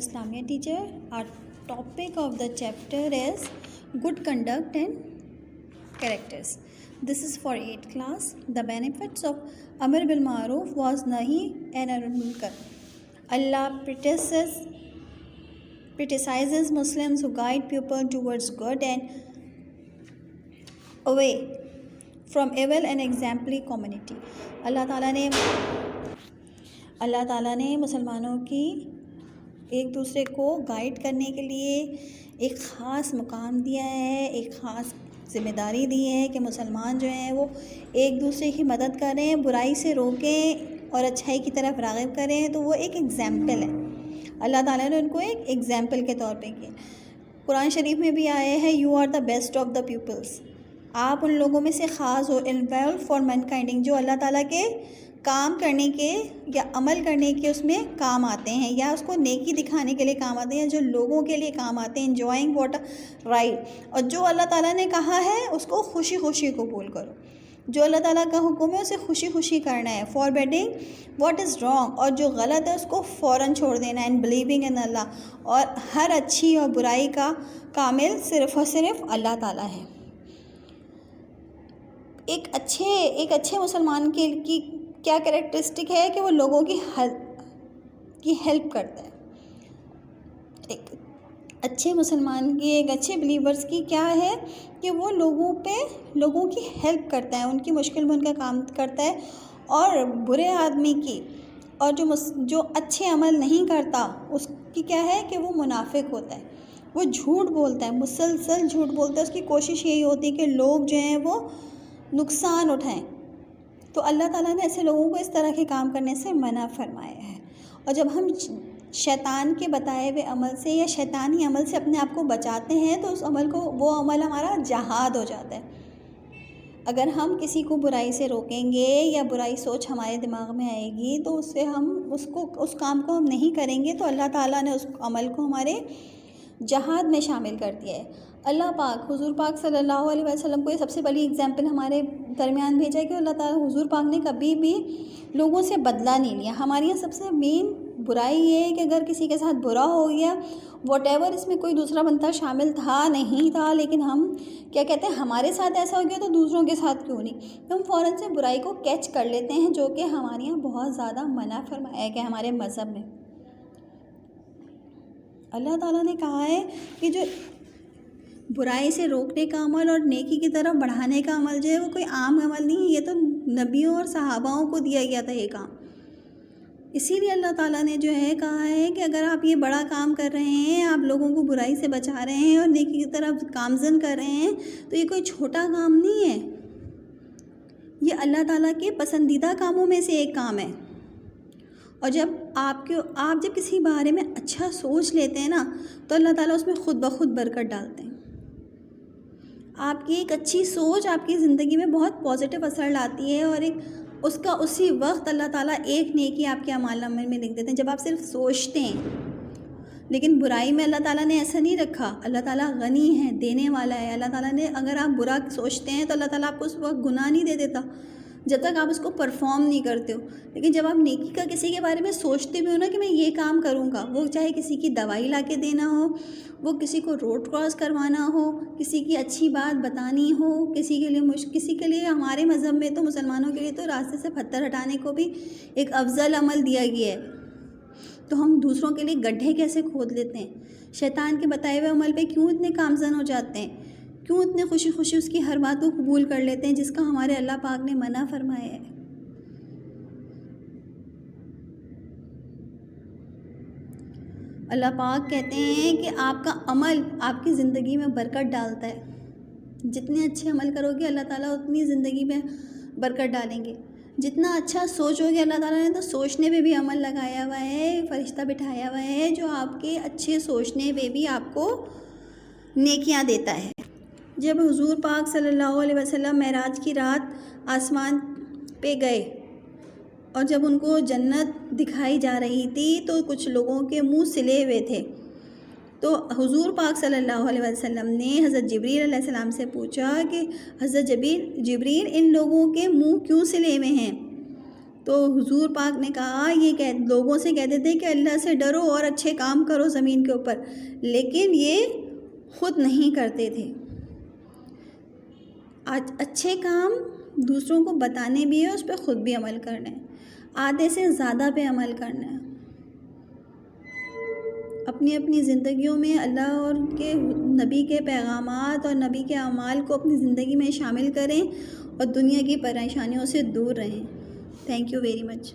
Islamia teacher. Our topic of the chapter is good conduct and characters. This is for 8th class. The benefits of Amr bil Maruf was Nahi and Anil Munkar. Allah criticizes Muslims who guide people towards good and away from evil and exemplary community. اللہ تعالیٰ نے مسلمانوں کی ایک دوسرے کو guide کرنے کے لیے ایک خاص مقام دیا ہے، ایک خاص ذمہ داری دی ہے کہ مسلمان جو ہیں وہ ایک دوسرے کی مدد کریں، برائی سے روکیں اور اچھائی کی طرف راغب کریں. تو وہ ایک ایگزامپل ہے. اللہ تعالیٰ نے ان کو ایک ایگزامپل کے طور پہ کیا. قرآن شریف میں بھی آئے ہیں you are the best of the peoples, آپ ان لوگوں میں سے خاص ہو. انویل فار مین کائنڈنگ، جو اللہ تعالیٰ کے کام کرنے کے یا عمل کرنے کے اس میں کام آتے ہیں، یا اس کو نیکی دکھانے کے لیے کام آتے ہیں، جو لوگوں کے لیے کام آتے ہیں. انجوائنگ واٹ رائٹ، اور جو اللہ تعالیٰ نے کہا ہے اس کو خوشی خوشی قبول کرو. جو اللہ تعالیٰ کا حکم ہے اسے خوشی خوشی کرنا ہے. For bedding what is wrong, اور جو غلط ہے اس کو فوراً چھوڑ دینا ہے. اینڈ بلیونگ ان اللہ، اور ہر اچھی اور برائی کا کامل صرف اور صرف اللہ تعالیٰ ہے. ایک اچھے مسلمان کی کیا کریکٹرسٹک ہے کہ وہ لوگوں کی ہیلپ کرتا ہے. ایک اچھے مسلمان کی، ایک اچھے بلیورز کی کیا ہے کہ وہ لوگوں کی ہیلپ کرتا ہے، ان کی مشکل میں ان کا کام کرتا ہے. اور برے آدمی کی اور جو اچھے عمل نہیں کرتا اس کی کیا ہے کہ وہ منافق ہوتا ہے، وہ جھوٹ بولتا ہے، مسلسل جھوٹ بولتا ہے. اس کی کوشش یہی ہوتی ہے کہ لوگ جو ہیں وہ نقصان اٹھائیں. تو اللہ تعالیٰ نے ایسے لوگوں کو اس طرح کے کام کرنے سے منع فرمایا ہے. اور جب ہم شیطان کے بتائے ہوئے عمل سے یا شیطانی عمل سے اپنے آپ کو بچاتے ہیں تو وہ عمل ہمارا جہاد ہو جاتا ہے. اگر ہم کسی کو برائی سے روکیں گے یا برائی سوچ ہمارے دماغ میں آئے گی تو اس سے ہم اس کام کو ہم نہیں کریں گے، تو اللہ تعالیٰ نے اس عمل کو ہمارے جہاد میں شامل کر دیا ہے. اللہ پاک، حضور پاک صلی اللہ علیہ وسلم کو یہ سب سے بڑی اگزامپل ہمارے درمیان بھیجا ہے کہ اللہ تعالیٰ حضور پاک نے کبھی بھی لوگوں سے بدلہ نہیں لیا. ہمارے یہاں سب سے مین برائی یہ ہے کہ اگر کسی کے ساتھ برا ہو گیا، واٹ ایور اس میں کوئی دوسرا بندہ شامل تھا نہیں تھا، لیکن ہم کیا کہتے ہیں ہمارے ساتھ ایسا ہو گیا تو دوسروں کے ساتھ کیوں نہیں، تو ہم فوراً سے برائی کو کیچ کر لیتے ہیں، جو کہ ہمارے یہاں بہت زیادہ منع فرمایا ہے ہمارے مذہب میں. اللہ تعالیٰ نے کہا ہے کہ جو برائی سے روکنے کا عمل اور نیکی کی طرف بڑھانے کا عمل جو ہے وہ کوئی عام عمل نہیں ہے، یہ تو نبیوں اور صحاباؤں کو دیا گیا تھا یہ کام. اسی لیے اللہ تعالیٰ نے جو ہے کہا ہے کہ اگر آپ یہ بڑا کام کر رہے ہیں، آپ لوگوں کو برائی سے بچا رہے ہیں اور نیکی کی طرف گامزن کر رہے ہیں، تو یہ کوئی چھوٹا کام نہیں ہے، یہ اللہ تعالیٰ کے پسندیدہ کاموں میں سے ایک کام ہے. اور جب آپ جب کسی بارے میں اچھا سوچ لیتے ہیں نا تو اللہ تعالیٰ اس میں خود بخود برکت ڈالتے ہیں. آپ کی ایک اچھی سوچ آپ کی زندگی میں بہت پازیٹیو اثر لاتی ہے، اور اسی وقت اللہ تعالیٰ ایک نیکی آپ کے اعمال نامے میں لکھ دیتے ہیں جب آپ صرف سوچتے ہیں. لیکن برائی میں اللہ تعالیٰ نے ایسا نہیں رکھا. اللہ تعالیٰ غنی ہے، دینے والا ہے. اللہ تعالیٰ نے اگر آپ برا سوچتے ہیں تو اللہ تعالیٰ آپ کو اس وقت گناہ نہیں دے دیتا جب تک آپ اس کو پرفارم نہیں کرتے ہو. لیکن جب آپ نیکی کا کسی کے بارے میں سوچتے بھی ہو نا کہ میں یہ کام کروں گا، وہ چاہے کسی کی دوائی لا کے دینا ہو، وہ کسی کو روڈ کراس کروانا ہو، کسی کی اچھی بات بتانی ہو، کسی کے لیے ہمارے مذہب میں تو مسلمانوں کے لیے تو راستے سے پتھر ہٹانے کو بھی ایک افضل عمل دیا گیا ہے. تو ہم دوسروں کے لیے گڈھے کیسے کھود لیتے ہیں، شیطان کے بتائے ہوئے عمل پہ کیوں اتنے کامزن ہو جاتے ہیں، کیوں اتنے خوشی خوشی اس کی ہر بات کو قبول کر لیتے ہیں جس کا ہمارے اللہ پاک نے منع فرمایا ہے. اللہ پاک کہتے ہیں کہ آپ کا عمل آپ کی زندگی میں برکت ڈالتا ہے. جتنے اچھے عمل کرو گے اللہ تعالیٰ اتنی زندگی میں برکت ڈالیں گے. جتنا اچھا سوچو گے اللہ تعالیٰ نے تو سوچنے پہ بھی عمل لگایا ہوا ہے، فرشتہ بٹھایا ہوا ہے جو آپ کے اچھے سوچنے پہ بھی آپ کو نیکیاں دیتا ہے. جب حضور پاک صلی اللہ علیہ وسلم معراج کی رات آسمان پہ گئے اور جب ان کو جنت دکھائی جا رہی تھی تو کچھ لوگوں کے منہ سلے ہوئے تھے. تو حضور پاک صلی اللہ علیہ وسلم نے حضرت جبریل علیہ السلام سے پوچھا کہ حضرت جبریل ان لوگوں کے منہ کیوں سلے ہوئے ہیں؟ تو حضور پاک نے کہا یہ لوگوں سے کہتے تھے کہ اللہ سے ڈرو اور اچھے کام کرو زمین کے اوپر، لیکن یہ خود نہیں کرتے تھے۔ آج اچھے کام دوسروں کو بتانے بھی ہے، اس پہ خود بھی عمل کرنا ہے، آدھے سے زیادہ پہ عمل کرنا ہے۔ اپنی اپنی زندگیوں میں اللہ اور کے نبی کے پیغامات اور نبی کے اعمال کو اپنی زندگی میں شامل کریں اور دنیا کی پریشانیوں سے دور رہیں۔ Thank you very much.